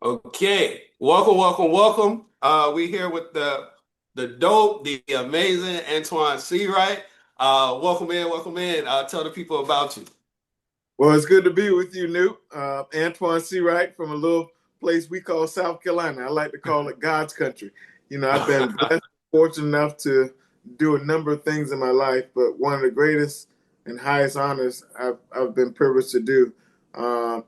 Okay, welcome. We here with the dope, the amazing Antjuan Seawright. Welcome in. Tell the people about you. Well, it's good to be with you, Newt. Antjuan Seawright from a little place we call South Carolina. I like to call it God's country. I've been blessed, fortunate enough to do a number of things in my life, but one of the greatest and highest honors I've been privileged to do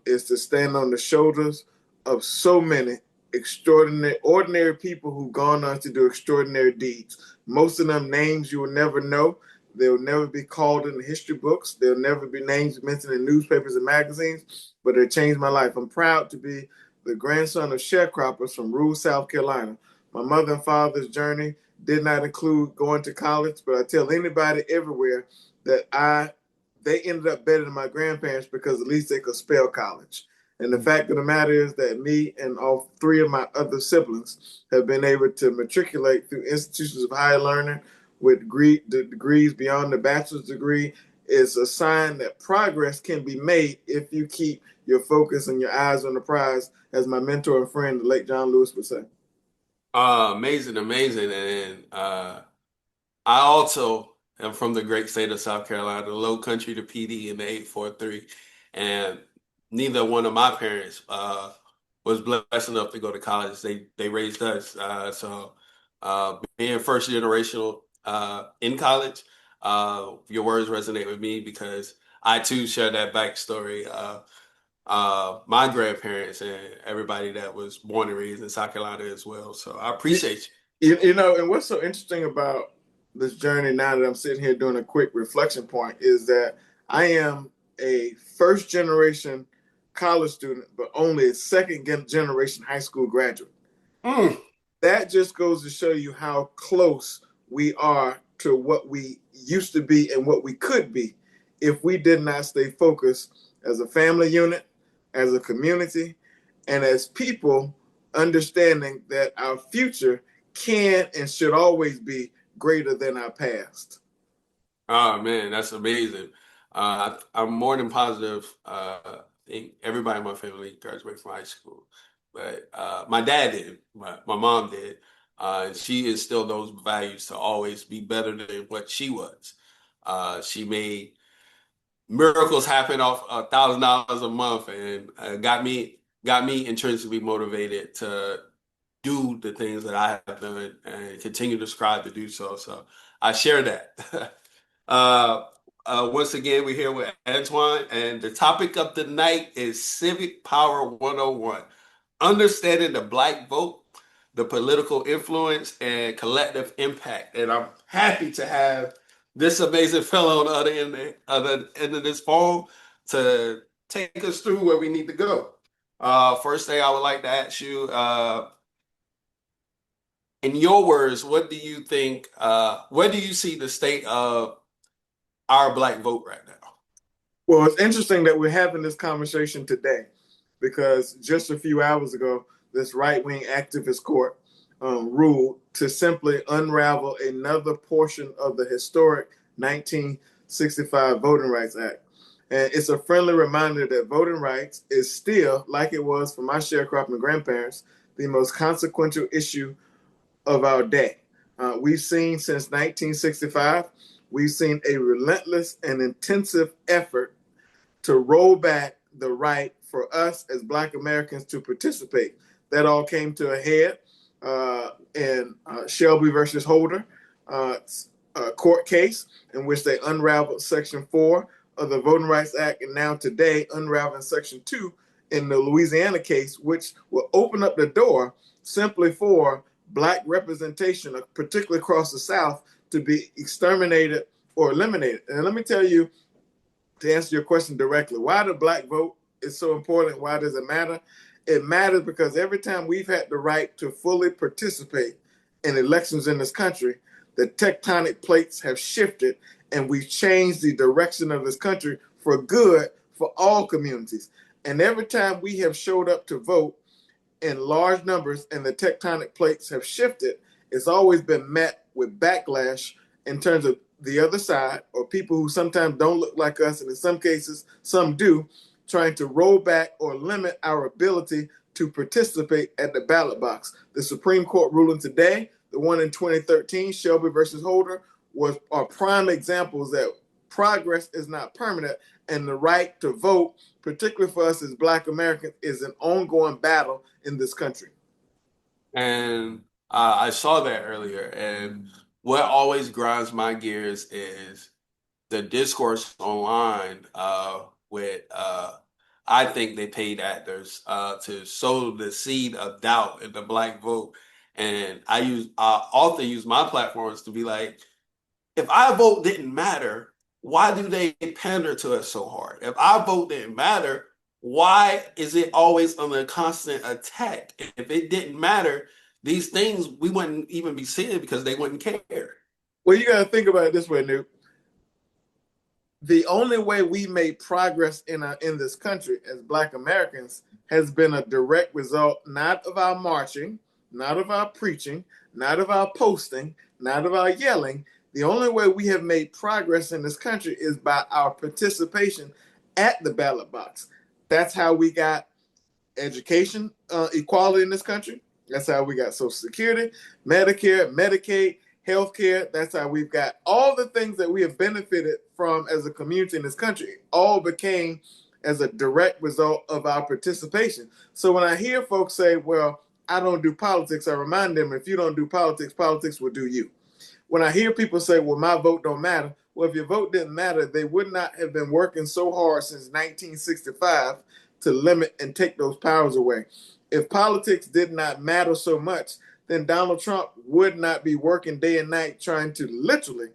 is to stand on the shoulders of so many extraordinary, ordinary people who've gone on to do extraordinary deeds. Most of them names you will never know. They'll never be called in the history books. They'll never be names mentioned in newspapers and magazines, but they changed my life. I'm proud to be the grandson of sharecroppers from rural South Carolina. My mother and father's journey did not include going to college, but I tell anybody everywhere that they ended up better than my grandparents because at least they could spell college. And the fact of the matter is that me and all three of my other siblings have been able to matriculate through institutions of higher learning with degrees beyond the bachelor's degree is a sign that progress can be made if you keep your focus and your eyes on the prize, as my mentor and friend, the late John Lewis, would say. Amazing. And I also am from the great state of South Carolina, the Low Country, the PD, and the 843. And neither one of my parents was blessed enough to go to college. They raised us. Being first generational in college, your words resonate with me because I too share that backstory. My grandparents and everybody that was born and raised in South Carolina as well. So I appreciate And what's so interesting about this journey now that I'm sitting here doing a quick reflection point is that I am a first generation college student, but only a second generation high school graduate. you. That just goes to show you how close we are to what we used to be and what we could be if we did not stay focused as a family unit, as a community, and as people, understanding that our future can and should always be greater than our past. Oh man, that's amazing. I'm more than positive. I think everybody in my family graduated from high school, but my dad did, my mom did, and she instilled those values to always be better than what she was. She made miracles happen off $1,000 a month, and got me intrinsically motivated to do the things that I have done and continue to strive to do so. So I share that. Uh, Once again, we're here with Antoine, and the topic of the night is Civic Power 101, understanding the Black vote, the political influence, and collective impact. And I'm happy to have this amazing fellow on the other end of this phone to take us through where we need to go. First thing I would like to ask you, in your words, what do you think? Where do you see the state of our Black vote right now? Well, it's interesting that we're having this conversation today because just a few hours ago, this right wing activist court ruled to simply unravel another portion of the historic 1965 Voting Rights Act. And it's a friendly reminder that voting rights is still, like it was for my sharecropping grandparents, the most consequential issue of our day. We've seen since 1965, we've seen a relentless and intensive effort to roll back the right for us as Black Americans to participate. That all came to a head in Shelby versus Holder court case, in which they unraveled Section 4 of the Voting Rights Act, and now today unraveling Section 2 in the Louisiana case, which will open up the door simply for Black representation, particularly across the South, to be exterminated or eliminated. And let me tell you, to answer your question directly, why the Black vote is so important, why does it matter? It matters because every time we've had the right to fully participate in elections in this country, the tectonic plates have shifted and we've changed the direction of this country for good for all communities. And every time we have showed up to vote in large numbers and the tectonic plates have shifted, it's always been met with backlash in terms of the other side or people who sometimes don't look like us, and in some cases, some do, trying to roll back or limit our ability to participate at the ballot box. The Supreme Court ruling today, the one in 2013, Shelby versus Holder, are prime examples that progress is not permanent, and the right to vote, particularly for us as Black Americans, is an ongoing battle in this country. And I saw that earlier. And what always grinds my gears is the discourse online with I think they paid actors to sow the seed of doubt in the Black vote. And I often use my platforms to be like, if our vote didn't matter, why do they pander to us so hard? If our vote didn't matter, why is it always under a constant attack? If it didn't matter, these things we wouldn't even be seeing because they wouldn't care. Well, you got to think about it this way, Newt. The only way we made progress in this country as Black Americans has been a direct result not of our marching, not of our preaching, not of our posting, not of our yelling. The only way we have made progress in this country is by our participation at the ballot box. That's how we got education equality in this country. That's how we got Social Security, Medicare, Medicaid, healthcare. That's how we've got all the things that we have benefited from as a community in this country, all became as a direct result of our participation. So when I hear folks say, well, I don't do politics, I remind them, if you don't do politics, politics will do you. When I hear people say, well, my vote don't matter, well, if your vote didn't matter, they would not have been working so hard since 1965 to limit and take those powers away. If politics did not matter so much, then Donald Trump would not be working day and night trying to literally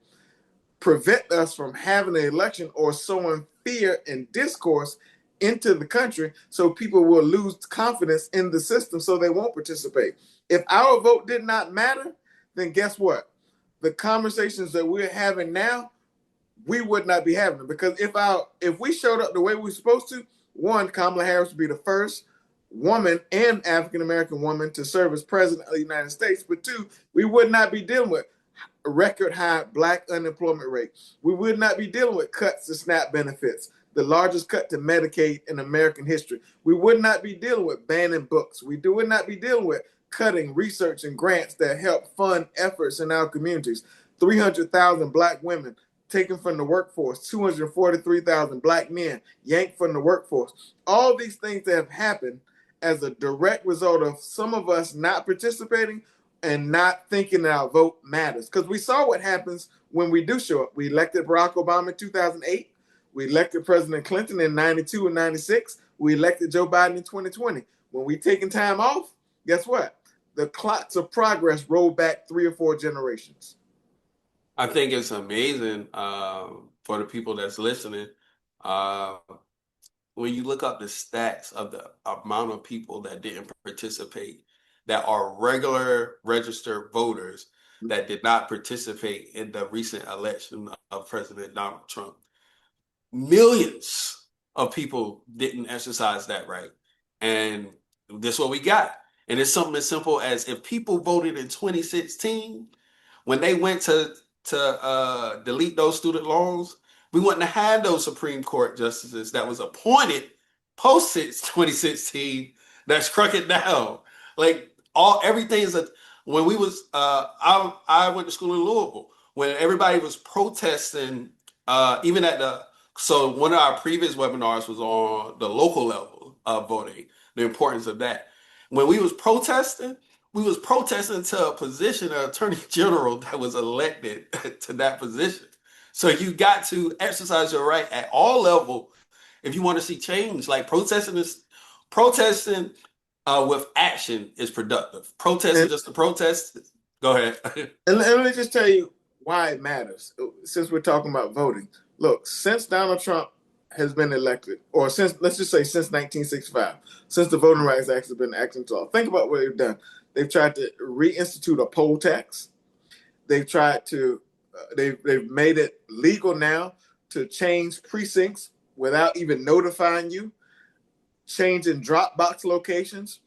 prevent us from having an election or sowing fear and discourse into the country so people will lose confidence in the system so they won't participate. If our vote did not matter, then guess what? The conversations that we're having now, we would not be having them, because if we showed up the way we're supposed to, one, Kamala Harris would be the first woman and African American woman to serve as president of the United States. But two, we would not be dealing with a record high Black unemployment rate. We would not be dealing with cuts to SNAP benefits, the largest cut to Medicaid in American history. We would not be dealing with banning books. We would not be dealing with cutting research and grants that help fund efforts in our communities. 300,000 Black women taken from the workforce, 243,000 Black men yanked from the workforce. All these things that have happened as a direct result of some of us not participating and not thinking that our vote matters. Because we saw what happens when we do show up. We elected Barack Obama in 2008. We elected President Clinton in 92 and 96. We elected Joe Biden in 2020. When we taking time off, guess what? The clocks of progress roll back 3 or 4 generations. I think it's amazing for the people that's listening. Uh, when you look up the stats of the amount of people that didn't participate, that are regular registered voters that did not participate in the recent election of President Donald Trump, millions of people didn't exercise that right. And this is what we got. And it's something as simple as if people voted in 2016, when they went to delete those student loans, we wouldn't have had those Supreme Court justices that was appointed post 2016 that struck it down. Like everything is when we was I went to school in Louisville when everybody was protesting even at so one of our previous webinars was on the local level of voting, the importance of that. When we was protesting to a position of attorney general that was elected to that position. So you got to exercise your right at all level if you want to see change. Like protesting with action is productive. Protesting just to protest. Go ahead. And let me just tell you why it matters. Since we're talking about voting, look, since Donald Trump has been elected, or let's just say since 1965, since the Voting Rights Act has been acted into law, think about what they've done. They've tried to reinstitute a poll tax. They've tried to, they've made it legal now to change precincts without even notifying you, changing drop box locations,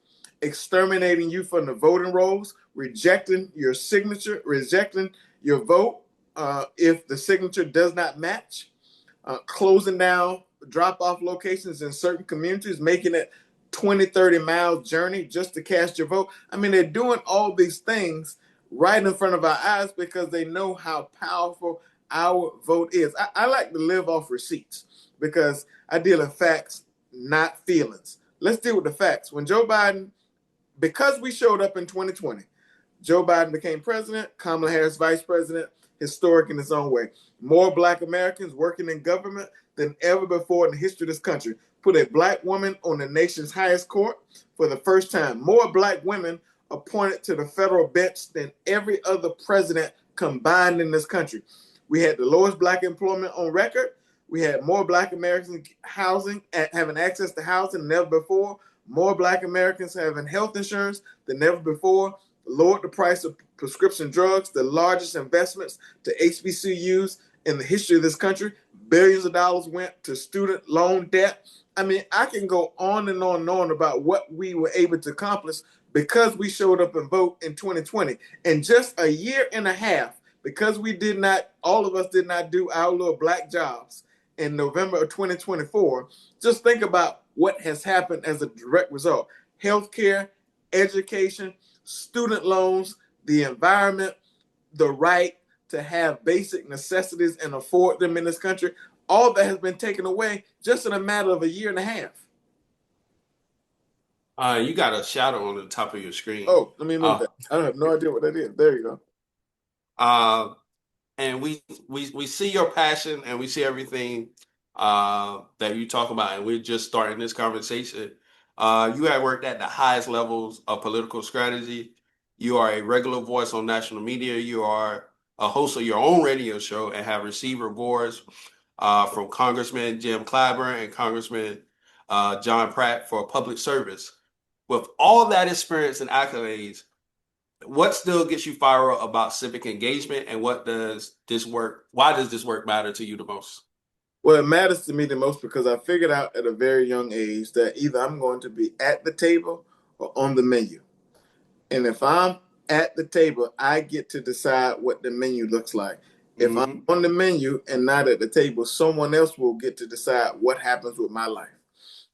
exterminating you from the voting rolls, rejecting your signature, rejecting your vote if the signature does not match, closing down drop-off locations in certain communities, making it 20, 30 miles journey just to cast your vote. I mean, they're doing all these things right in front of our eyes because they know how powerful our vote is. I like to live off receipts because I deal in facts, not feelings. Let's deal with the facts. When Joe Biden, because we showed up in 2020, Joe Biden became president, Kamala Harris vice president, historic in its own way. More black Americans working in government than ever before in the history of this country. Put a black woman on the nation's highest court for the first time. More black women appointed to the federal bench than every other president combined in this country. We had the lowest black employment on record. We had more black Americans housing, having access to housing than ever before. More black Americans having health insurance than ever before. Lowered the price of prescription drugs, the largest investments to HBCUs in the history of this country. Billions of dollars went to student loan debt. I mean, I can go on and on and on about what we were able to accomplish because we showed up and vote in 2020. In just a year and a half, because we did not, all of us did not do our little black jobs in November of 2024, just think about what has happened as a direct result. Healthcare, education, student loans, the environment, the right to have basic necessities and afford them in this country, all that has been taken away just in a matter of a year and a half. You got a shadow on the top of your screen. Oh, let me move Uh, that. I have no idea what that is. There you go. uh, and we see your passion and we see everything that you talk about, and we're just starting this conversation. You have worked at the highest levels of political strategy. You are a regular voice on national media. You are a host of your own radio show and have received awards from Congressman Jim Clyburn and Congressman John Pratt for public service. With all that experience and accolades, what still gets you fired up about civic engagement, and what does this work? Why does this work matter to you the most? Well, it matters to me the most because I figured out at a very young age that either I'm going to be at the table or on the menu. And if I'm at the table, I get to decide what the menu looks like. If I'm Hmm. on the menu and not at the table, someone else will get to decide what happens with my life.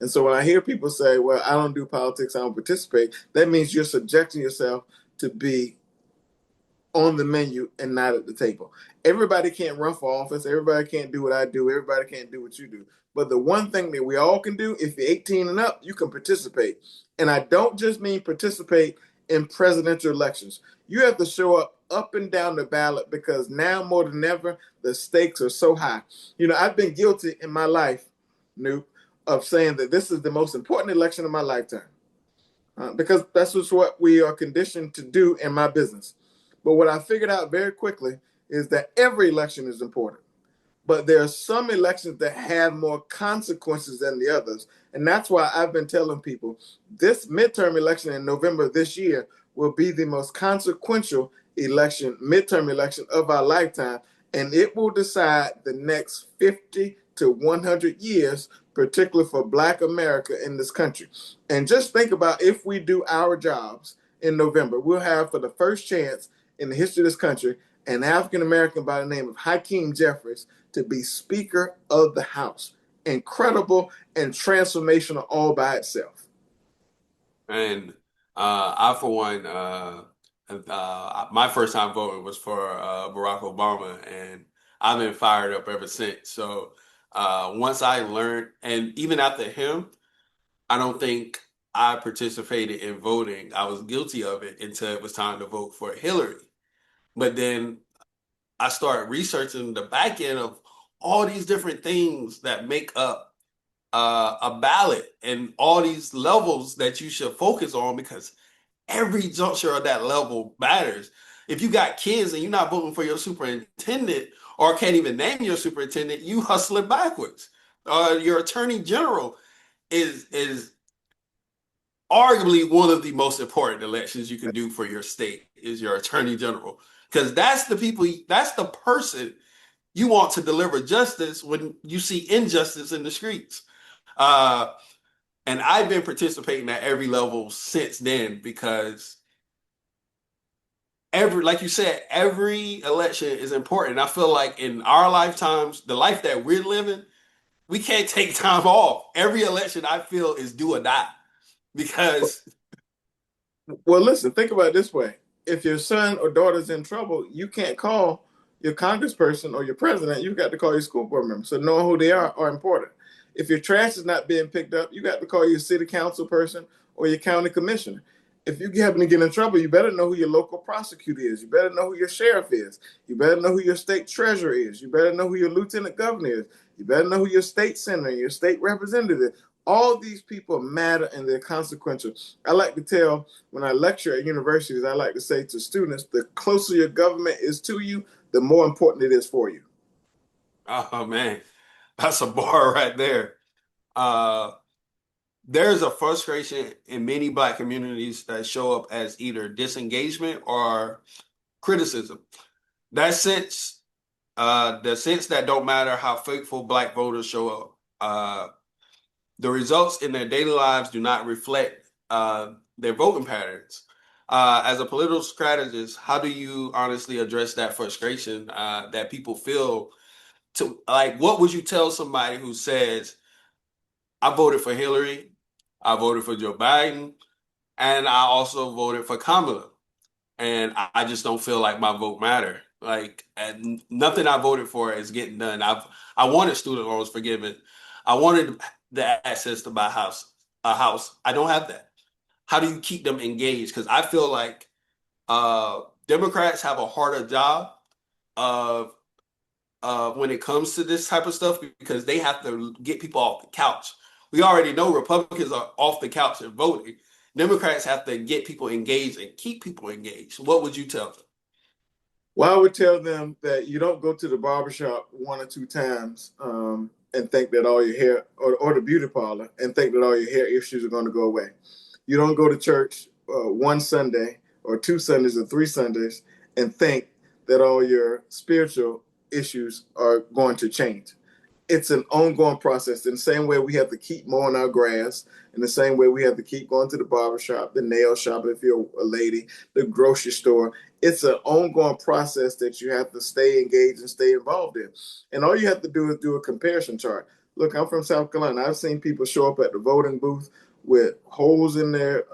And so when I hear people say, well, I don't do politics, I don't participate, that means you're subjecting yourself to be on the menu and not at the table. Everybody can't run for office. Everybody can't do what I do. Everybody can't do what you do. But the one thing that we all can do, if you're 18 and up, you can participate. And I don't just mean participate in presidential elections. You have to show up and down the ballot because now more than ever, the stakes are so high. You know, I've been guilty in my life, Noop, of saying that this is the most important election of my lifetime. Because that's just what we are conditioned to do in my business. But what I figured out very quickly is that every election is important. But there are some elections that have more consequences than the others. And that's why I've been telling people this midterm election in November this year will be the most consequential midterm election of our lifetime. And it will decide the next 50 to 100 years, particularly for Black America in this country. And just think about if we do our jobs in November, we'll have for the first chance in the history of this country an African American by the name of Hakeem Jeffries to be Speaker of the House. Incredible and transformational all by itself. And I, for one, my first time voting was for Barack Obama, and I've been fired up ever since. So once I learned, and even after him, I don't think I participated in voting. I was guilty of it until it was time to vote for Hillary. But then I started researching the back end of all these different things that make up a ballot and all these levels that you should focus on because every juncture of that level matters. If you got kids and you're not voting for your superintendent or can't even name your superintendent, you hustling backwards. Your attorney general is arguably one of the most important elections you can do for your state is your attorney general because that's the people, that's the person you want to deliver justice when you see injustice in the streets. Uh, and I've been participating at every level since then because like you said, every election is important. I feel like in our lifetimes, the life that we're living, we can't take time off. Every election I feel is do or die. because Well, listen, think about it this way. If your son or daughter's in trouble, you can't call your congressperson or your president. You've got to call your school board member. So knowing who they are important. If your trash is not being picked up, you got to call your city council person or your county commissioner. If you happen to get in trouble, you better know who your local prosecutor is. You better know who your sheriff is. You better know who your state treasurer is. You better know who your lieutenant governor is. You better know who your state senator, your state representative is. All these people matter and they're consequential. I like to tell when I lecture at universities, I like to say to students, the closer your government is to you, the more important it is for you. oh man, that's a bar right there. Uh, there's a frustration in many Black communities that show up as either disengagement or criticism. That sense, the sense that don't matter how faithful Black voters show up, the results in their daily lives do not reflect their voting patterns. As a political strategist, how do you honestly address that frustration that people feel? To like, what would you tell somebody who says, "I voted for Hillary, I voted for Joe Biden, and I also voted for Kamala, and I just don't feel like my vote matter. Like, and nothing I voted for is getting done. I wanted student loans forgiven. I wanted the access to buy a house. I don't have that. How do you keep them engaged? Because I feel like Democrats have a harder job of when it comes to this type of stuff because they have to get people off the couch. We already know Republicans are off the couch and voting. Democrats have to get people engaged and keep people engaged. What would you tell them? Well, I would tell them that you don't go to the barbershop one or two times and think that all your hair, or the beauty parlor, and think that all your hair issues are going to go away. You don't go to church one Sunday or two Sundays or three Sundays and think that all your spiritual issues are going to change. It's an ongoing process. In the same way we have to keep mowing our grass, in the same way we have to keep going to the barber shop, the nail shop if you're a lady, the grocery store. It's an ongoing process that you have to stay engaged and stay involved in. And all you have to do is do a comparison chart. Look, I'm from South Carolina. I've seen people show up at the voting booth with holes in their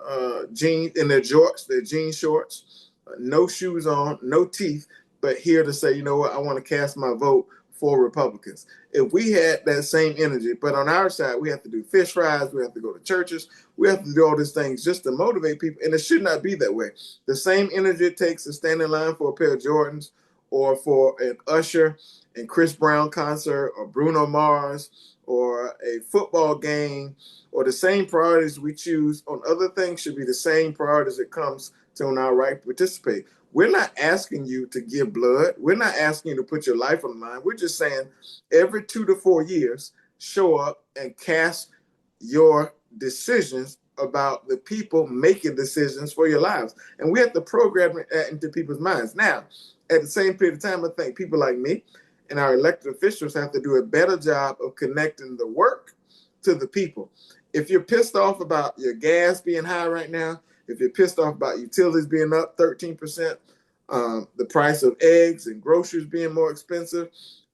jeans, in their jorts, their jean shorts, no shoes on, no teeth, but here to say, you know what, I want to cast my vote for Republicans. If we had that same energy, but on our side, we have to do fish fries, we have to go to churches, we have to do all these things just to motivate people, and it should not be that way. The same energy it takes to stand in line for a pair of Jordans or for an Usher and Chris Brown concert or Bruno Mars or a football game or the same priorities we choose on other things should be the same priorities it comes to on our right to participate. We're not asking you to give blood. We're not asking you to put your life on the line. We're just saying every 2 to 4 years, show up and cast your decisions about the people making decisions for your lives. And we have to program it into people's minds. Now, at the same period of time, I think people like me and our elected officials have to do a better job of connecting the work to the people. If you're pissed off about your gas being high right now, if you're pissed off about utilities being up 13%, the price of eggs and groceries being more expensive,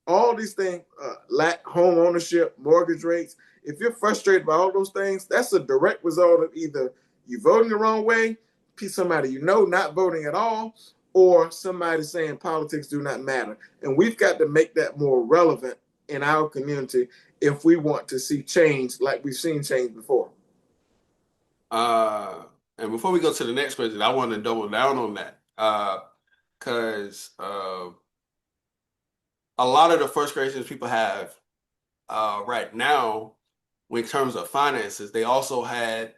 all these things, lack home ownership, mortgage rates. If you're frustrated by all those things, that's a direct result of either you voting the wrong way, somebody you know not voting at all, or somebody saying politics do not matter. And we've got to make that more relevant in our community if we want to see change like we've seen change before. Uh, and before we go to the next question, I want to double down on that. Because a lot of the frustrations people have right now, in terms of finances, they also had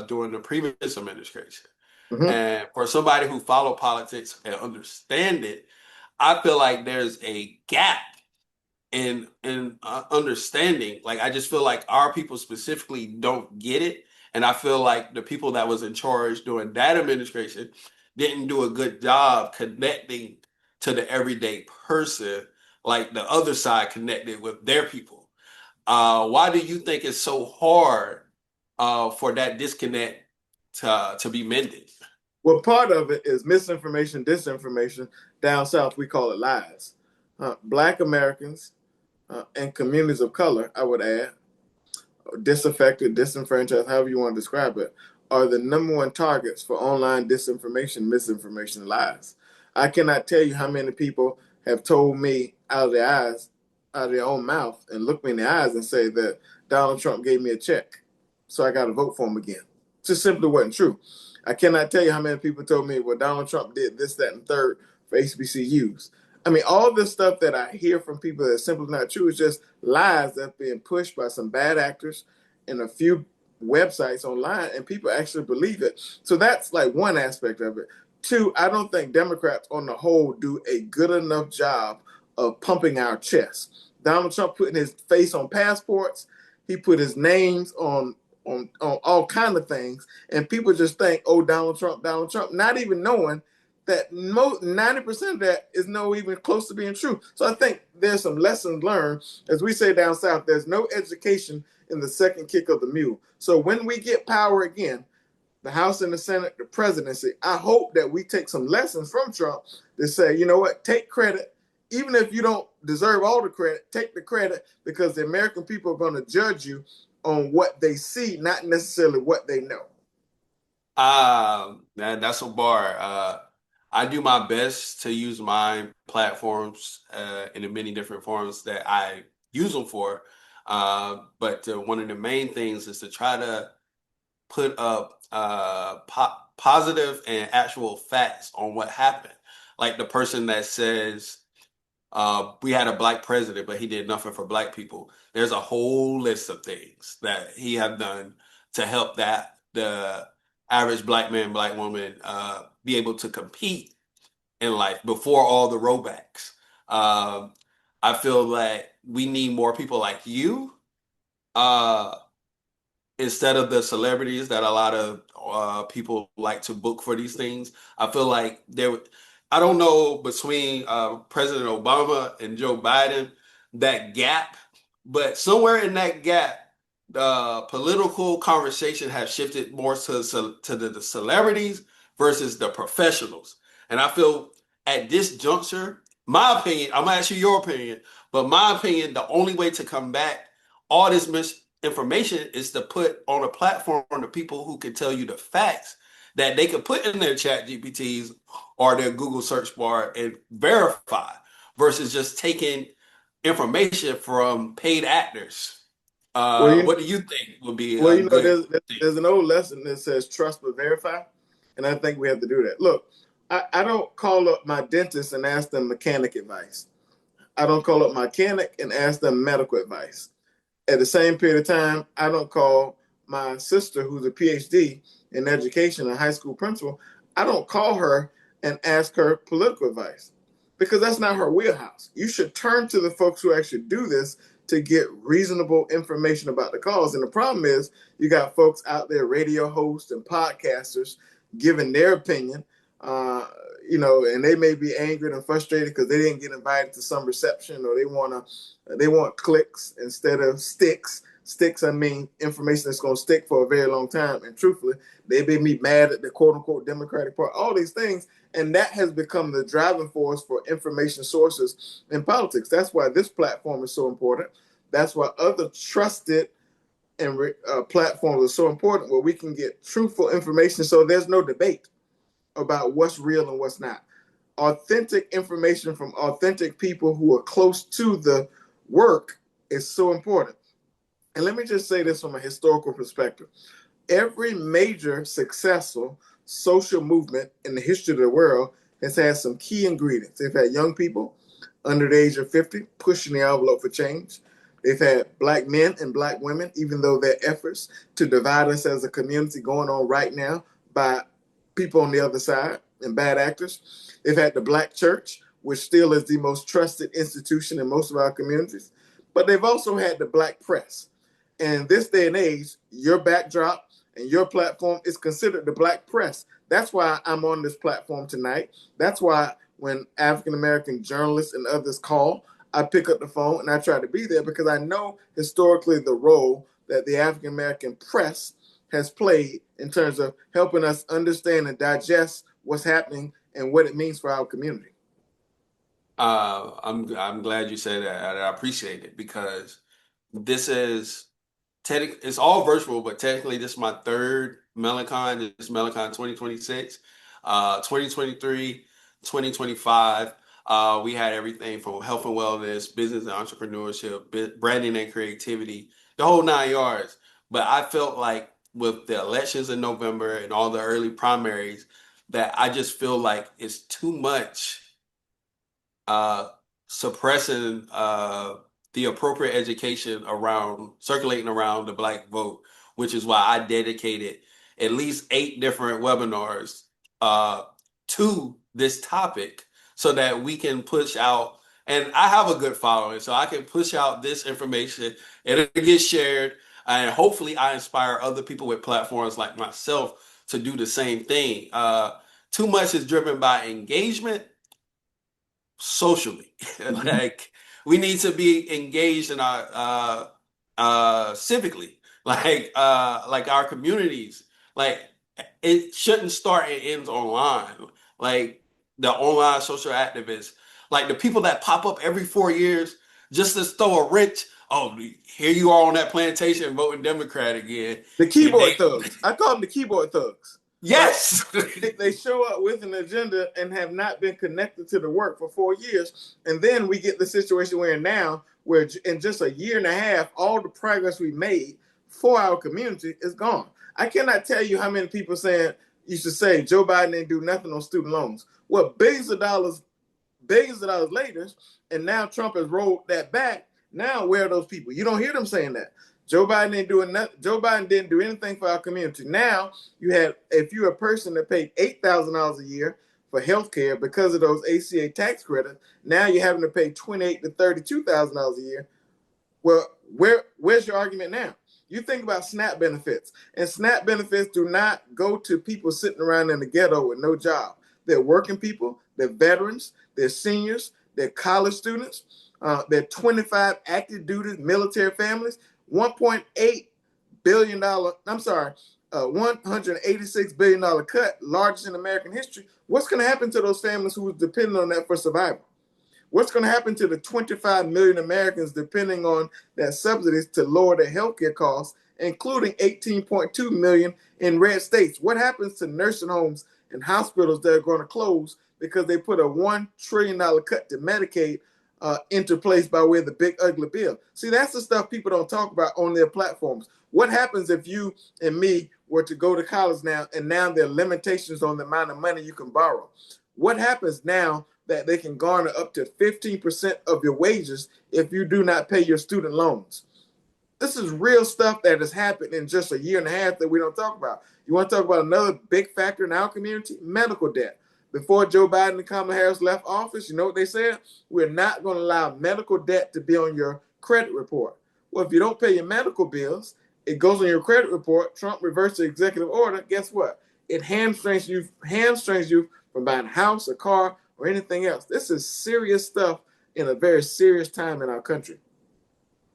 during the previous administration. Mm-hmm. And for somebody who follow politics and understand it, I feel like there's a gap in understanding. Like I just feel like our people specifically don't get it, and I feel like the people that was in charge during that administration didn't do a good job connecting to the everyday person, like the other side connected with their people. Why do you think it's so hard for that disconnect to be mended? Well, part of it is misinformation, disinformation. Down south, we call it lies. Black Americans and communities of color, I would add, disaffected, disenfranchised, however you want to describe it, are the number one targets for online disinformation, misinformation, and lies. I cannot tell you how many people have told me out of their eyes, out of their own mouth, and look me in the eyes and say that Donald Trump gave me a check, so I got to vote for him again. It just simply wasn't true. I cannot tell you how many people told me, well, Donald Trump did this, that, and third for HBCUs. I mean, all this stuff that I hear from people that's simply not true is just lies that's being pushed by some bad actors and a few websites online, and people actually believe it. So that's like one aspect of it. Two, I don't think Democrats on the whole do a good enough job of pumping our chest. Donald Trump putting his face on passports, he put his names on all kind of things, and people just think, oh, Donald Trump, not even knowing that 90% of that is no even close to being true. So I think there's some lessons learned. As we say down south, there's no education in the second kick of the mule. So when we get power again, the House and the Senate, the presidency, I hope that we take some lessons from Trump to say, you know what, take credit. Even if you don't deserve all the credit, take the credit, because the American people are going to judge you on what they see, not necessarily what they know. That's a bar. I do my best to use my platforms in the many different forms that I use them for. But one of the main things is to try to put up positive and actual facts on what happened. Like the person that says, we had a black president, but he did nothing for black people. There's a whole list of things that he have done to help that the average black man, black woman be able to compete in life before all the rollbacks. Um, I feel like we need more people like you uh, instead of the celebrities that a lot of people like to book for these things. I feel like I don't know between President Obama and Joe Biden, that gap, but somewhere in that gap, the political conversation has shifted more to the celebrities versus the professionals. And I feel at this juncture, my opinion, I'm gonna ask you your opinion, but my opinion, the only way to combat all this information is to put on a platform the people who can tell you the facts that they can put in their chat GPTs or their Google search bar and verify versus just taking information from paid actors. Well, What do you think would be well, a you know, good thing? there's an old lesson that says trust but verify, and I think we have to do that. Look, I don't call up my dentist and ask them mechanic advice. I don't call up my mechanic and ask them medical advice. At the same period of time, I don't call my sister, who's a PhD in education, a high school principal. I don't call her and ask her political advice because that's not her wheelhouse. You should turn to the folks who actually do this to get reasonable information about the cause. And the problem is, you got folks out there, radio hosts and podcasters, giving their opinion. Uh, and they may be angry and frustrated because they didn't get invited to some reception, or they want clicks instead of sticks. Sticks, I mean, information that's going to stick for a very long time. And truthfully, they may be mad at the quote unquote Democratic Party, all these things. And that has become the driving force for information sources in politics. That's why this platform is so important. That's why other trusted and platforms are so important, where we can get truthful information so there's no debate about what's real and what's not. Authentic information from authentic people who are close to the work is so important. And let me just say this from a historical perspective. Every major successful social movement in the history of the world has had some key ingredients. They've had young people under the age of 50 pushing the envelope for change. They've had black men and black women, even though their efforts to divide us as a community going on right now by people on the other side and bad actors. They've had the black church, which still is the most trusted institution in most of our communities. But they've also had the black press. And in this day and age, your backdrop and your platform is considered the black press. That's why I'm on this platform tonight. That's why when African American journalists and others call, I pick up the phone and I try to be there, because I know historically the role that the African American press has played in terms of helping us understand and digest what's happening and what it means for our community. I'm glad you said that. I appreciate it because this is it's all virtual, but technically this is my third Melancon. This is Melancon 2026. 2023, 2025. We had everything from health and wellness, business and entrepreneurship, branding and creativity, the whole 9 yards. But I felt like with the elections in November and all the early primaries, that I just feel like it's too much uh, suppressing the appropriate education around circulating around the Black vote, which is why I dedicated at least 8 different webinars uh, to this topic so that we can push out. And I have a good following, so I can push out this information and it gets shared. And hopefully, I inspire other people with platforms like myself to do the same thing. Too much is driven by engagement socially. Like we need to be engaged in our civically, like our communities. Like it shouldn't start and ends online. Like the online social activists, like the people that pop up every 4 years just to throw a wrench. Oh, here you are on that plantation voting Democrat again. The And keyboard thugs. I call them the keyboard thugs. Right? yes. They show up with an agenda and have not been connected to the work for 4 years. And then we get the situation we're in now, where in just a year and a half, all the progress we made for our community is gone. I cannot tell you how many people saying you should say Joe Biden didn't do nothing on student loans. Well, billions of dollars later, and now Trump has rolled that back. Now, where are those people? You don't hear them saying that. Joe Biden didn't do nothing. Joe Biden didn't do anything for our community. Now, you have, if you're a person that paid $8,000 a year for health care because of those ACA tax credits, now you're having to pay $28,000 to $32,000 a year. Well, where's your argument now? You think about SNAP benefits, and SNAP benefits do not go to people sitting around in the ghetto with no job. They're working people, they're veterans, they're seniors, they're college students, they're 25 active duty military families. $1.8 billion, I'm sorry, $186 billion cut, largest in American history. What's going to happen to those families who depend on that for survival? What's going to happen to the 25 million Americans depending on that subsidies to lower their healthcare costs, including 18.2 million in red states? What happens to nursing homes and hospitals that are going to close because they put a $1 trillion cut to Medicaid into place by way of the big ugly bill? See, that's the stuff people don't talk about on their platforms. What happens if you and me were to go to college now, and now there are limitations on the amount of money you can borrow? What happens now that they can garner up to 15% of your wages if you do not pay your student loans? This is real stuff that has happened in just a year and a half that we don't talk about. You want to talk about another big factor in our community? Medical debt. Before Joe Biden and Kamala Harris left office, you know what they said? We're not going to allow medical debt to be on your credit report. Well, if you don't pay your medical bills, it goes on your credit report. Trump reversed the executive order. Guess what? It hamstrings you from buying a house, a car, or anything else. This is serious stuff in a very serious time in our country.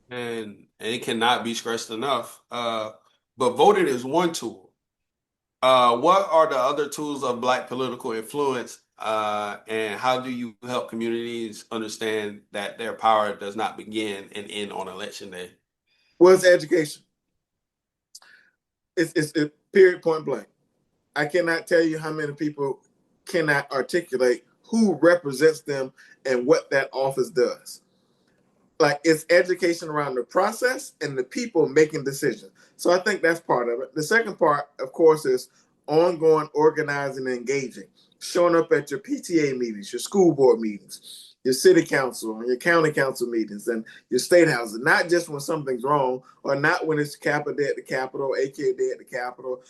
And it cannot be stressed enough. But voting is one tool. What are the other tools of Black political influence, and how do you help communities understand that their power does not begin and end on election day? What's education? It's period, point blank. I cannot tell you how many people cannot articulate who represents them and what that office does. Like, it's education around the process and the people making decisions. So I think that's part of it. The second part, of course, is ongoing organizing and engaging, showing up at your PTA meetings, your school board meetings, your city council and your county council meetings, and your state houses, not just when something's wrong or not when it's Capitol Day at the Capitol, AKA Day at the Capitol,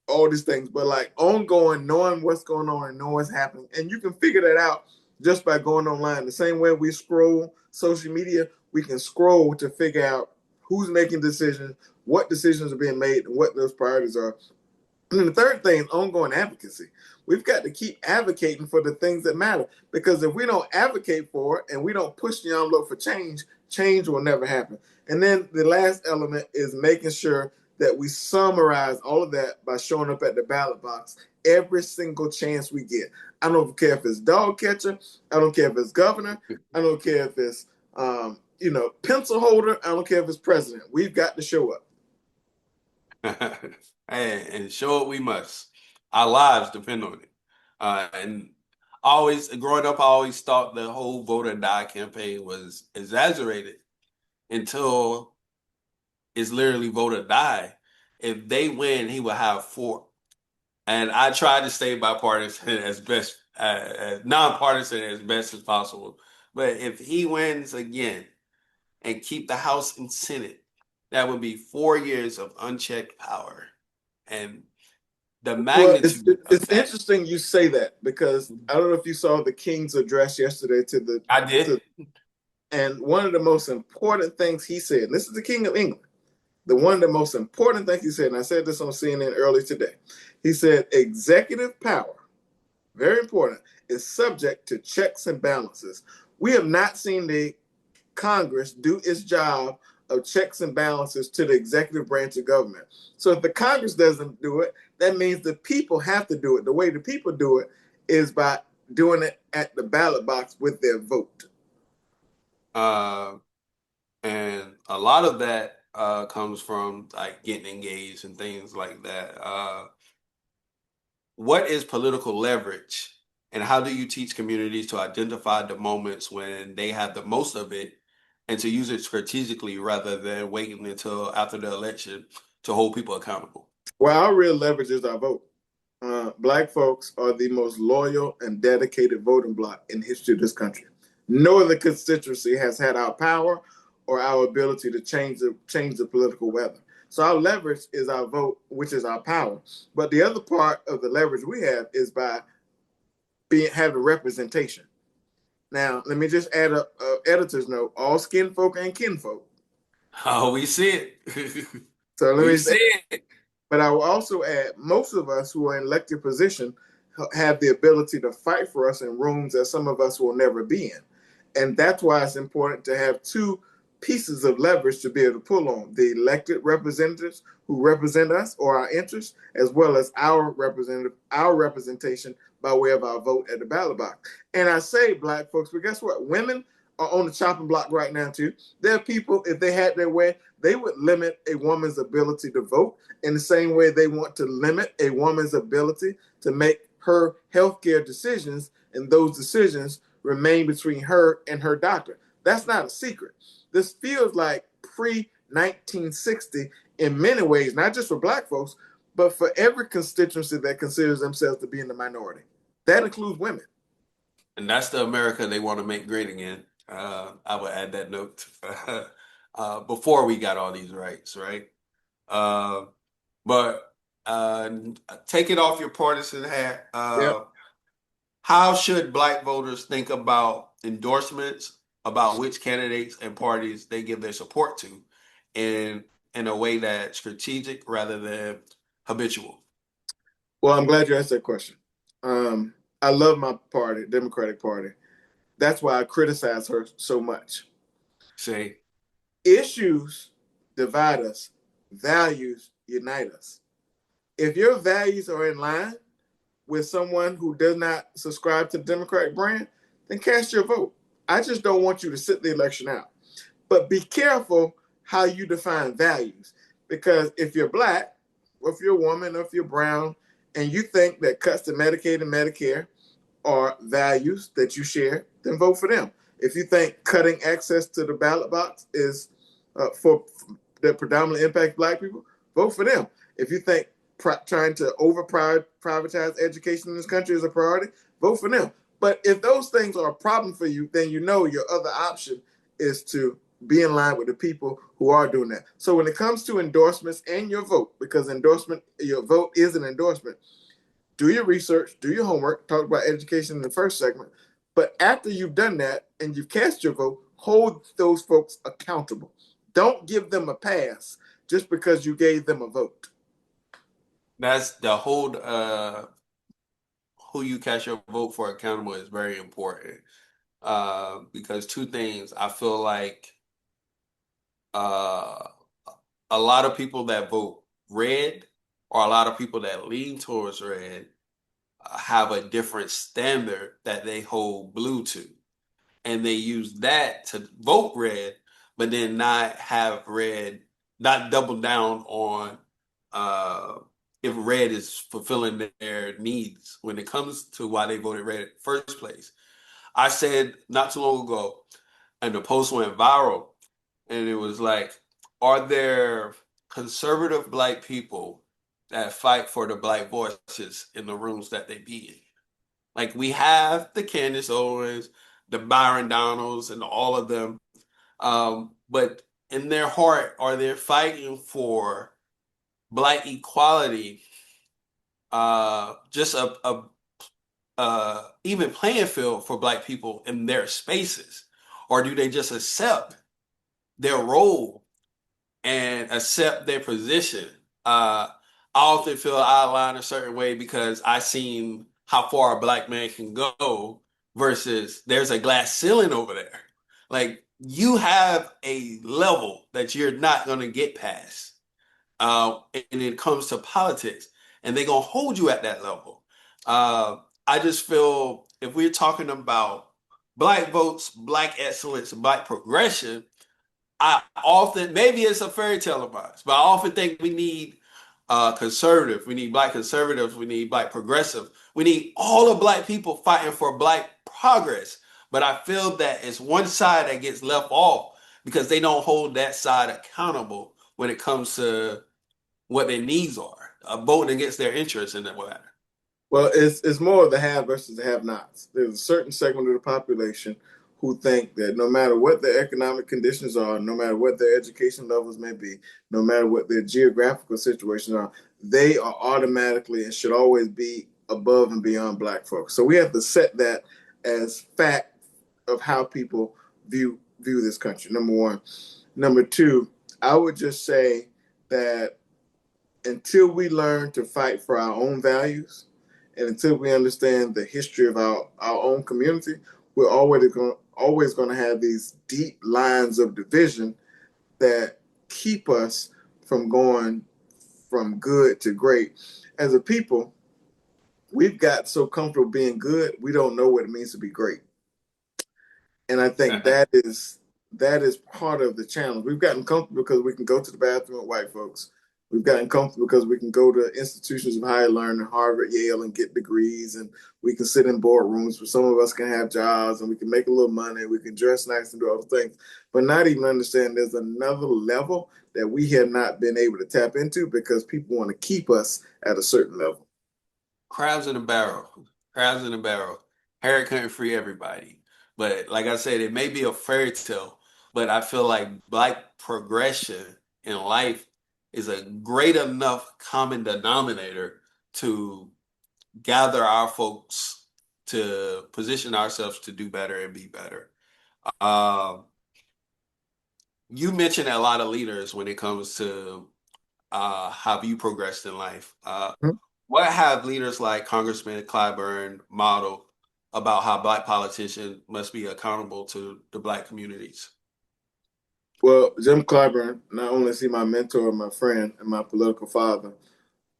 all these things, but like ongoing, knowing what's going on and knowing what's happening. And you can figure that out just by going online. The same way we scroll social media, we can scroll to figure out who's making decisions, what decisions are being made, and what those priorities are. And then the third thing is ongoing advocacy. We've got to keep advocating for the things that matter, because if we don't advocate for it and we don't push the envelope for change, change will never happen. And then the last element is making sure that we summarize all of that by showing up at the ballot box every single chance we get. I don't care if it's dog catcher. I don't care if it's governor. I don't care if it's pencil holder. I don't care if it's president. We've got to show up. And show it we must. Our lives depend on it. And always growing up, I always thought the whole vote or die campaign was exaggerated until it's literally vote or die. If they win, he will have four. And I tried to stay bipartisan as best, nonpartisan as best as possible. But if he wins again and keep the House and Senate, that would be 4 years of unchecked power. And the Well, it's magnitude of it's that, interesting you say that because I don't know if you saw the King's address yesterday to the I did. to and one of the most important things he said, and this is the King of England. The one of the most important things he said, and I said this on CNN earlier today. He said executive power, very important, is subject to checks and balances. We have not seen the Congress do its job of checks and balances to the executive branch of government. So if the Congress doesn't do it, that means the people have to do it. The way the people do it is by doing it at the ballot box with their vote. Uh, and a lot of that comes from like getting engaged and things like that. What is political leverage, and how do you teach communities to identify the moments when they have the most of it and to use it strategically rather than waiting until after the election to hold people accountable? Well, our real leverage is our vote. Black folks are the most loyal and dedicated voting bloc in the history of this country. No other constituency has had our power or our ability to change the political weather. So our leverage is our vote, which is our power. But the other part of the leverage we have is by having representation. Now, let me just add a editor's note: all skin folk and kinfolk. Oh, we see it. So let me We just see it. But I will also add, most of us who are in elected position have the ability to fight for us in rooms that some of us will never be in. And that's why it's important to have two pieces of leverage to be able to pull on: the elected representatives who represent us or our interests, as well as our representation by way of our vote at the ballot box. And I say black folks, but guess what? Women are on the chopping block right now too. There are people, if they had their way, they would limit a woman's ability to vote in the same way they want to limit a woman's ability to make her healthcare decisions, and those decisions remain between her and her doctor. That's not a secret. This feels like pre 1960 in many ways, not just for black folks, but for every constituency that considers themselves to be in the minority. That includes women. And that's the America they want to make great again. I would add that note before we got all these rights, right? Uh, but take it off your partisan hat. Yeah. How should black voters think about endorsements, about which candidates and parties they give their support to, in in a way that's strategic rather than habitual? Well, I'm glad you asked that question. I love my party, Democratic Party. That's why I criticize her so much. Say, Issues divide us, values unite us. If your values are in line with someone who does not subscribe to the Democratic brand, then cast your vote. I just don't want you to sit the election out. But be careful how you define values. Because if you're black, or if you're a woman, or if you're brown, and you think that cuts to Medicaid and Medicare are values that you share, then vote for them. If you think cutting access to the ballot box is for that predominantly impacts black people, vote for them. If you think trying to over privatize education in this country is a priority, vote for them. But if those things are a problem for you, then you know your other option is to be in line with the people who are doing that. So when it comes to endorsements and your vote, because your vote is an endorsement, do your research, do your homework, talk about education in the first segment. But after you've done that and you've cast your vote, hold those folks accountable. Don't give them a pass just because you gave them a vote. that's the whole who you cast your vote for accountable is very important. Because two things, I feel like uh, a lot of people that vote red or a lot of people that lean towards red have a different standard that they hold blue to. And they use that to vote red, but then not double down on uh, if red is fulfilling their needs when it comes to why they voted red in the first place. I said not too long ago, and the post went viral, and it was like, are there conservative black people that fight for the black voices in the rooms that they be in? Like we have the Candace Owens, the Byron Donalds, and all of them. But in their heart, are they fighting for black equality, just a even playing field for black people in their spaces? Or do they just accept their role and accept their position? I often feel I align a certain way because I seen how far a black man can go versus there's a glass ceiling over there. Like you have a level that you're not going to get past. And it comes to politics, and they're gonna hold you at that level. I just feel if we're talking about black votes, black excellence, black progression, I often maybe it's a fairy tale of ours, but I often think we need conservative, we need black conservatives, we need black progressive, we need all of black people fighting for black progress. But I feel that it's one side that gets left off because they don't hold that side accountable when it comes to what their needs are, voting against their interests in that matter. Well, it's more of the have versus the have-nots. There's a certain segment of the population who think that no matter what their economic conditions are, no matter what their education levels may be, no matter what their geographical situations are, they are automatically and should always be above and beyond black folks. So we have to set that as fact of how people view this country. Number one. Number two, I would just say that until we learn to fight for our own values and until we understand the history of our own community, we're always going to have these deep lines of division that keep us from going from good to great. As a people, we've got so comfortable being good, we don't know what it means to be great. And I think that is part of the challenge. We've gotten comfortable because we can go to the bathroom with white folks. We've gotten comfortable because we can go to institutions of higher learning, Harvard, Yale, and get degrees, and we can sit in boardrooms where some of us can have jobs and we can make a little money, we can dress nice and do all the things, but not even understand there's another level that we have not been able to tap into because people want to keep us at a certain level. Crabs in a barrel, crabs in a barrel. Harry couldn't free everybody, but like I said, it may be a fairy tale, but I feel like black progression in life is a great enough common denominator to gather our folks to position ourselves to do better and be better. Um, you mentioned a lot of leaders when it comes to how you progressed in life. What have leaders like Congressman Clyburn modeled about how black politicians must be accountable to the black communities? Well, Jim Clyburn, not only is he my mentor, my friend, and my political father,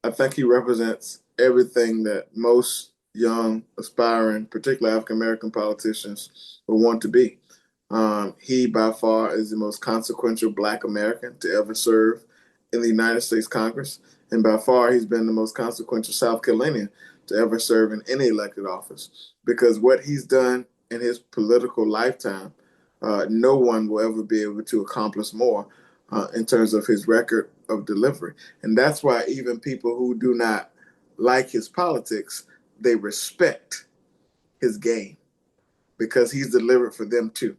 I think he represents everything that most young, aspiring, particularly African American politicians would want to be. He, by far, is the most consequential Black American to ever serve in the United States Congress. And by far, he's been the most consequential South Carolinian to ever serve in any elected office. Because what he's done in his political lifetime, no one will ever be able to accomplish more in terms of his record of delivery. And that's why even people who do not like his politics, they respect his game because he's delivered for them too.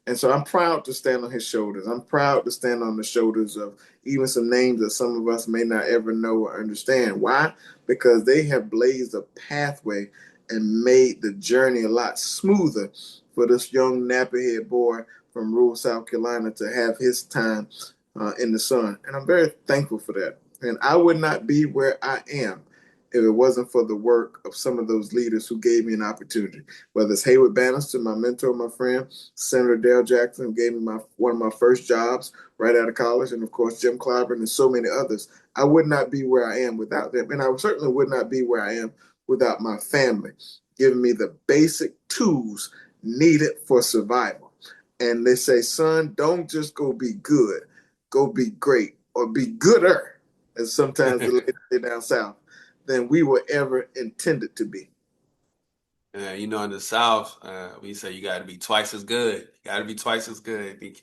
And so I'm proud to stand on his shoulders. I'm proud to stand on the shoulders of even some names that some of us may not ever know or understand. Why? Because they have blazed a pathway and made the journey a lot smoother for this young nappy-head boy from rural South Carolina to have his time in the sun. And I'm very thankful for that. And I would not be where I am if it wasn't for the work of some of those leaders who gave me an opportunity. Whether it's Hayward Bannister, my mentor, my friend, Senator Dale Jackson, who gave me one of my first jobs right out of college, and of course Jim Clyburn and so many others. I would not be where I am without them, and I certainly would not be where I am without my family giving me the basic tools needed for survival. And they say, son, don't just go be good, go be great or be gooder, as sometimes the ladies say down south, than we were ever intended to be. In the South, we say you got to be twice as good. You got to be twice as good. You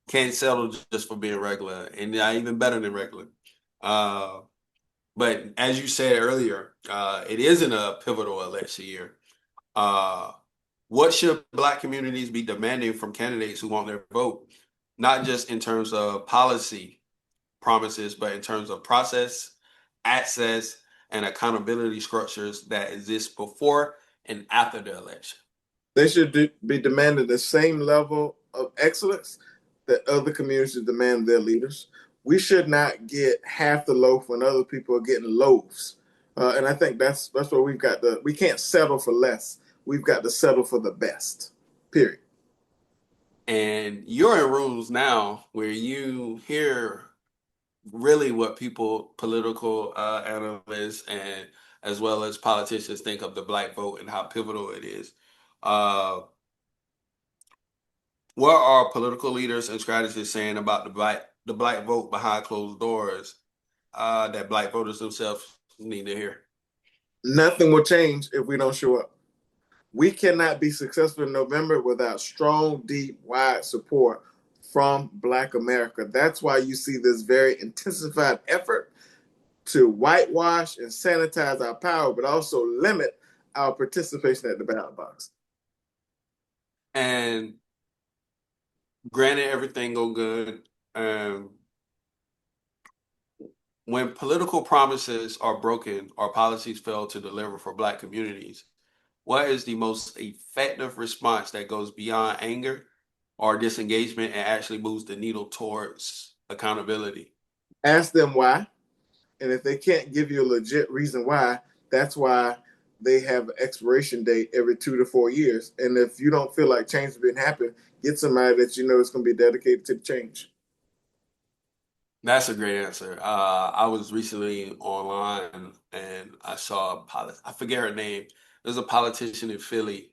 can't settle just for being regular, and not even better than regular. Uh, but as you said earlier, it isn't a pivotal election year. Uh, what should Black communities be demanding from candidates who want their vote? Not just in terms of policy promises, but in terms of process, access, and accountability structures that exist before and after the election. They should be demanding the same level of excellence that other communities demand their leaders. We should not get half the loaf when other people are getting loaves. And I think that's where we've got to. We can't settle for less. We've got to settle for the best. Period. And you're in rooms now where you hear really what people, political analysts, and as well as politicians think of the Black vote and how pivotal it is. Uh, what are political leaders and strategists saying about the Black vote behind closed doors that Black voters themselves need to hear? Nothing will change if we don't show up. We cannot be successful in November without strong, deep, wide support from Black America. That's why you see this very intensified effort to whitewash and sanitize our power, but also limit our participation at the ballot box. And granted, everything go good. Um, when political promises are broken or policies fail to deliver for Black communities, what is the most effective response that goes beyond anger or disengagement and actually moves the needle towards accountability? Ask them why, and if they can't give you a legit reason why, that's why they have an expiration date every 2 to 4 years. And if you don't feel like change has been happening, get somebody that you know is going to be dedicated to the change. That's a great answer. I was recently online and I saw I forget her name. There's a politician in Philly,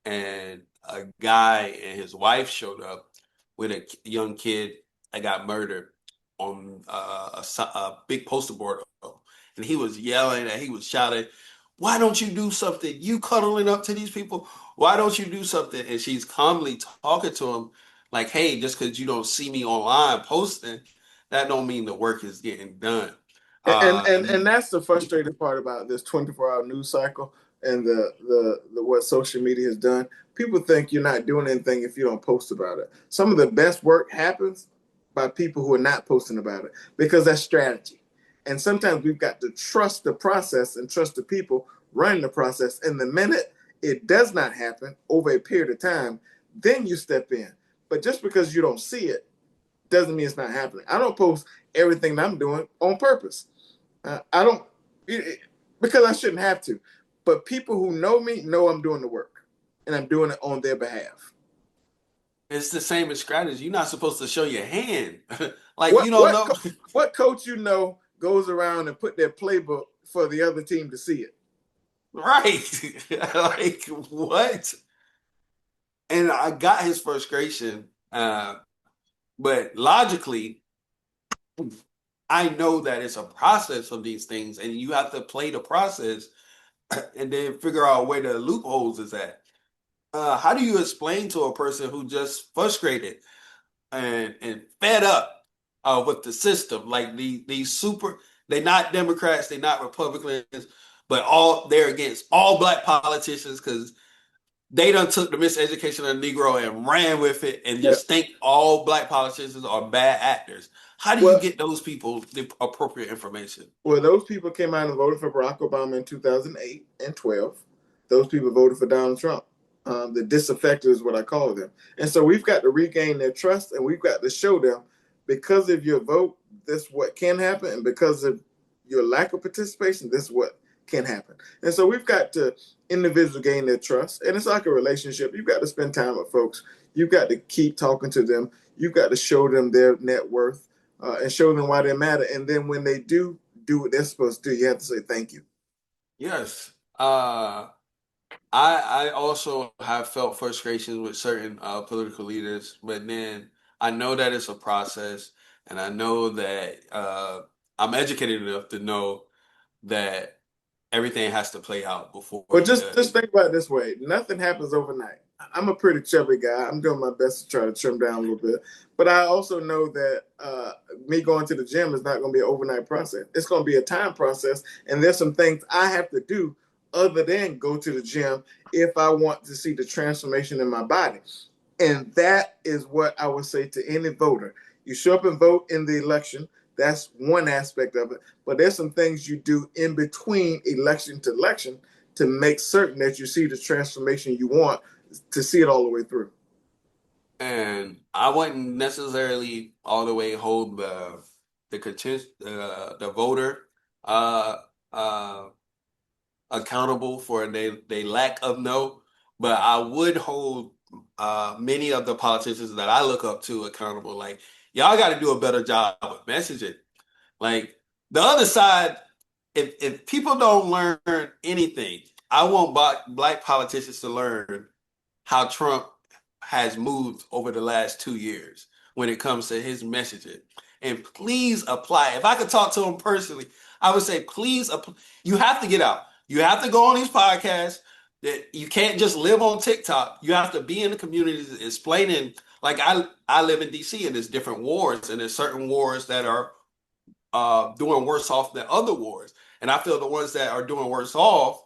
and a guy and his wife showed up with a young kid that got murdered on a big poster board, and he was yelling and he was shouting, "Why don't you do something? You cuddling up to these people? Why don't you do something?" And she's calmly talking to him, like, "Hey, just because you don't see me online posting, that don't mean the work is getting done." And that's the frustrating part about this 24-hour news cycle and the what social media has done. People think you're not doing anything if you don't post about it. Some of the best work happens by people who are not posting about it because that's strategy. And sometimes we've got to trust the process and trust the people running the process. And the minute it does not happen over a period of time, then you step in. But just because you don't see it doesn't mean it's not happening. I don't post everything that I'm doing on purpose. I don't because I shouldn't have to. But people who know me know I'm doing the work, and I'm doing it on their behalf. it's the same as strategy. You're not supposed to show your hand, like What you don't what know. what coach you know goes around and put their playbook for the other team to see it? Right. Like what? And I got his frustration. But logically, I know that it's a process of these things, and you have to play the process and then figure out where the loopholes is at. How do you explain to a person who just frustrated and fed up with the system, like these super, they're not Democrats, they're not Republicans, but they're against all Black politicians because they done took the miseducation of the Negro and ran with it and Yeah. just think all Black politicians are bad actors. How do you Well, get those people the appropriate information? well, those people came out and voted for Barack Obama in 2008 and 12. Those people voted for Donald Trump. The disaffected is what I call them. And so we've got to regain their trust and we've got to show them because of your vote, this is what can happen. And because of your lack of participation, this is what can happen. And so we've got to individually gain their trust. And it's like a relationship. You've got to spend time with folks. You've got to keep talking to them. You've got to show them their net worth and show them why they matter. And then when they do what they're supposed to do, you have to say thank you. Yes. I also have felt frustrations with certain political leaders, but then I know that it's a process, and I know that I'm educated enough to know that everything has to play out before But it just does. think about it this way: nothing happens overnight. I'm a pretty chubby guy. I'm doing my best to try to trim down a little bit, but I also know that me going to the gym is not going to be an overnight process. It's going to be a time process, and there's some things I have to do other than go to the gym if I want to see the transformation in my body. And that is what I would say to any voter. You show up and vote in the election. That's one aspect of it. But there's some things you do in between election to election to make certain that you see the transformation you want to see it all the way through. And I wouldn't necessarily all the way hold the voter uh, uh, accountable for they lack of no, but I would hold many of the politicians that I look up to accountable. Like y'all got to do a better job of messaging. Like the other side, if people don't learn anything, I want black politicians to learn how Trump has moved over the last 2 years when it comes to his messaging. And please apply. If I could talk to him personally, I would say, please, you have to get out. You have to go on these podcasts. That you can't just live on TikTok. You have to be in the communities explaining. Like I live in DC and there's different wards and there's certain wards that are doing worse off than other wars. And I feel the ones that are doing worse off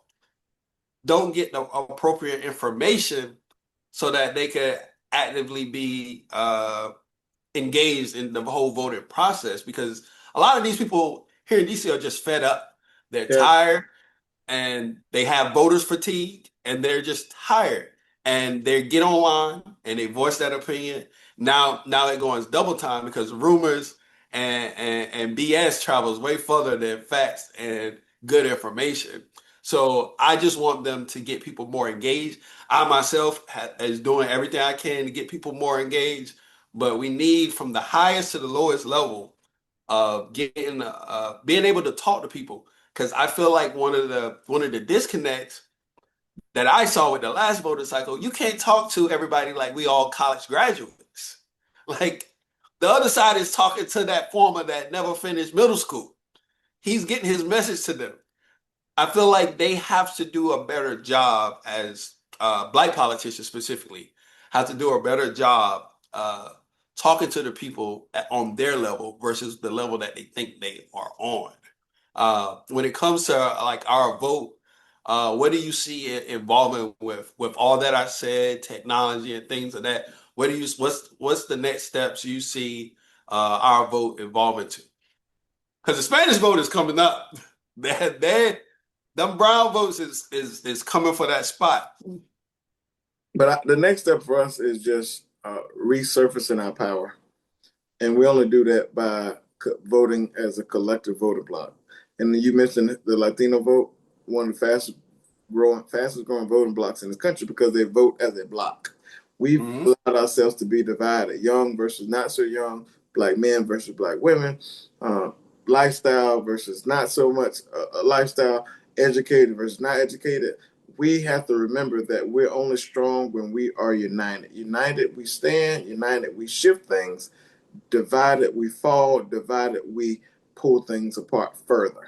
don't get the appropriate information so that they could actively be engaged in the whole voting process. Because a lot of these people here in DC are just fed up. They're Yeah. tired and they have voters fatigue and they're just tired and they get online and they voice that opinion. Now it goes double time because rumors and BS travels way further than facts and good information. So I just want them to get people more engaged. I myself is doing everything I can to get people more engaged, but we need from the highest to the lowest level of getting being able to talk to people because I feel like one of the disconnects that I saw with the last voter cycle, you can't talk to everybody like we all college graduates. Like the other side is talking to that former that never finished middle school. He's getting his message to them. I feel like they have to do a better job as black politicians specifically have to do a better job talking to the people on their level versus the level that they think they are on. When it comes to like our vote, what do you see it involving with all that I said, technology and things of that? What do you what's the next steps you see our vote evolving to? Because the Spanish vote is coming up. That them brown votes is coming for that spot. But the next step for us is just resurfacing our power. And we only do that by voting as a collective voter bloc. And you mentioned the Latino vote, one of the fastest growing voting blocks in this country because they vote as a block. We've Hmm. allowed ourselves to be divided: young versus not so young, black men versus black women, uh, lifestyle versus not so much lifestyle, educated versus not educated. We have to remember that we're only strong when we are united. United, we stand. United, we shift things. Divided, we fall. Divided, we pull things apart further.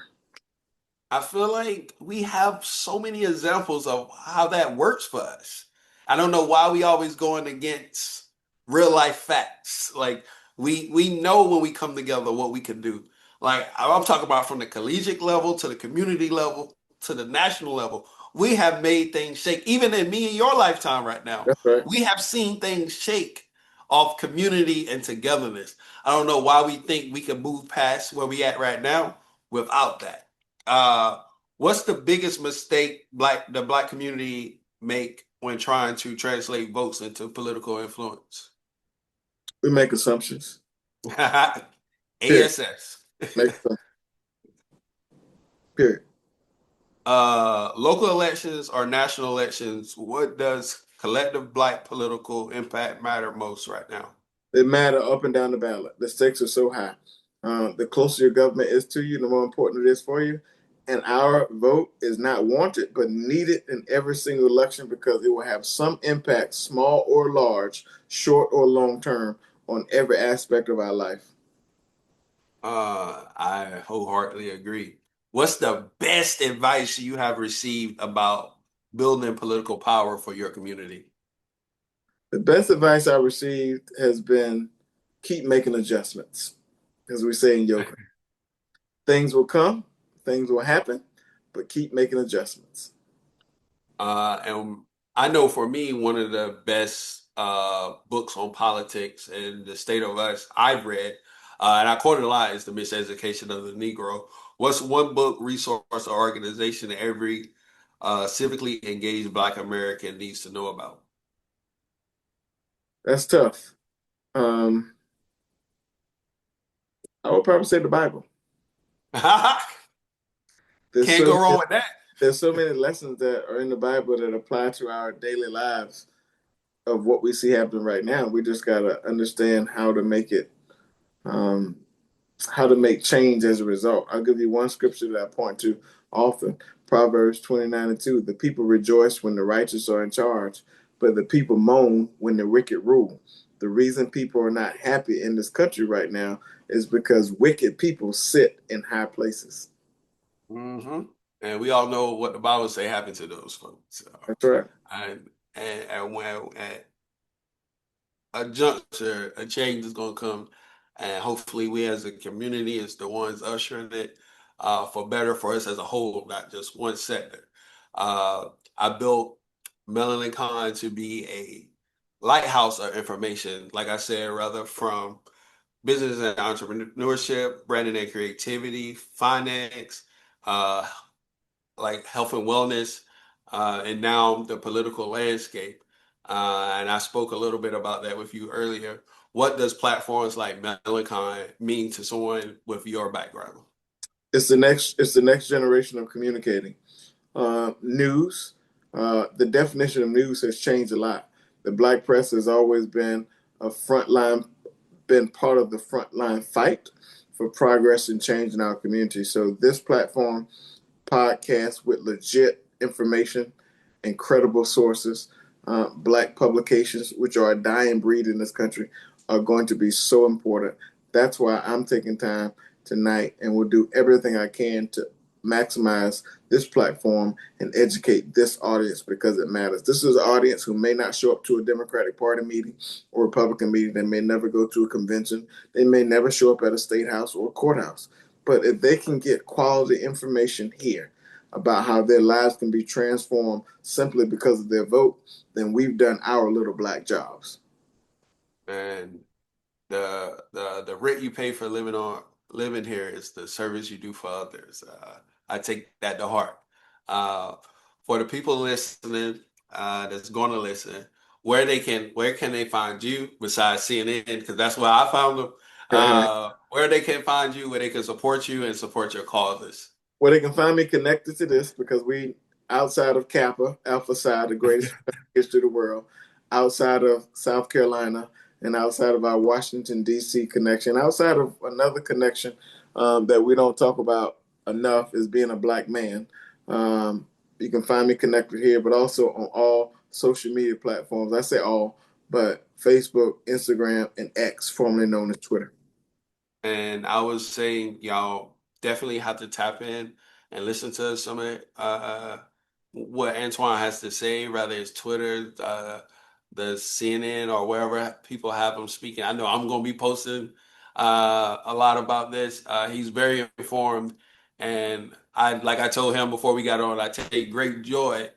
I feel like we have so many examples of how that works for us. I don't know why we always going against real life facts. Like we know when we come together what we can do. Like I'm talking about from the collegiate level to the community level to the national level. We have made things shake. Even in me and your lifetime right now, That's right. we have seen things shake off community and togetherness. I don't know why we think we can move past where we at right now without that. Uh, what's the biggest mistake the black community make when trying to translate votes into political influence? We make assumptions. Period. ASS. Make assumptions. Period. Local elections or national elections, what does collective black political impact matter most right now? They matter up and down the ballot. The stakes are so high. The closer your government is to you, the more important it is for you. And our vote is not wanted, but needed in every single election because it will have some impact, small or large, short or long term, on every aspect of our life. I wholeheartedly agree. What's the best advice you have received about building political power for your community? The best advice I received has been keep making adjustments. As we say in yoga, things will come, things will happen, but keep making adjustments. And I know for me, one of the best books on politics and the state of us I've read, and I quote it a lot, is The Miseducation of the Negro. What's one book, resource, or organization that every civically engaged Black American needs to know about? That's tough. Um, I would probably say the Bible. There's Can't so go wrong with that. there's so many lessons that are in the Bible that apply to our daily lives of what we see happening right now. We just gotta understand um, how to make change as a result. I'll give you one scripture that I point to often: Proverbs 29:2. The people rejoice when the righteous are in charge, but the people moan when the wicked rule. The reason people are not happy in this country right now is because wicked people sit in high places. Hmm. And we all know what the Bible say happened to those folks. So, That's right. and when at a juncture, a change is going to come, and hopefully, we as a community is the ones ushering it for better for us as a whole, not just one sector. Uh, I built Melanincon to be a lighthouse of information, like I said, rather from business and entrepreneurship, branding and creativity, finance, uh, like health and wellness, and now the political landscape. And I spoke a little bit about that with you earlier. What does platforms like Melanincon mean to someone with your background? It's the next generation of communicating. News. The definition of news has changed a lot. The black press has always a frontline, been part of the frontline fight for progress and change in our community. So this platform, podcast with legit information, incredible sources, black publications, which are a dying breed in this country, are going to be so important. That's why I'm taking time tonight and will do everything I can to maximize this platform and educate this audience because it matters. This is an audience who may not show up to a Democratic Party meeting or Republican meeting. They may never go to a convention. They may never show up at a state house or a courthouse. But if they can get quality information here about how their lives can be transformed simply because of their vote, then we've done our little black jobs. And the rent you pay for living here is the service you do for others. I take that to heart. Uh, for the people listening, that's going to listen, where can they find you besides CNN? Because that's where I found them. Where they can find you, where they can support you and support your causes. Where they can find me connected to this because we, outside of Kappa, Alpha Psi, the greatest history of the world, outside of South Carolina, and outside of our Washington, D.C. connection, outside of another connection that we don't talk about enough is being a black man. You can find me connected here, but also on all social media platforms. I say all, but Facebook, Instagram, and X, formerly known as Twitter. And I was saying, y'all definitely have to tap in and listen to some of what Antoine has to say, whether it's Twitter, the CNN, or wherever people have him speaking. I know I'm going to be posting a lot about this. He's very informed, and like I told him before we got on, I take great joy.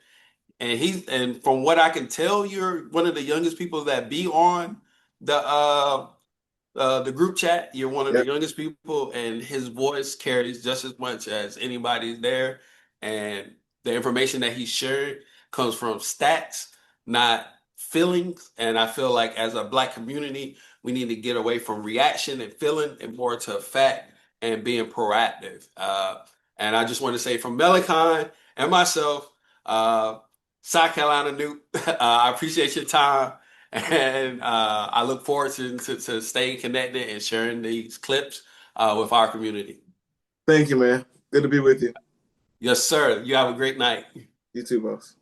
And from what I can tell, you're one of the youngest people that be on the group chat. You're one of the Yep. youngest people, and his voice carries just as much as anybody's there. And the information that he shared comes from stats, not feelings. And I feel like as a black community, we need to get away from reaction and feeling and more to fact and being proactive. And I just want to say from Melicon and myself, uh, South Carolina Newt, I appreciate your time. And I look forward to staying connected and sharing these clips with our community. Thank you, man. Good to be with you. Yes, sir. You have a great night. You too, boss.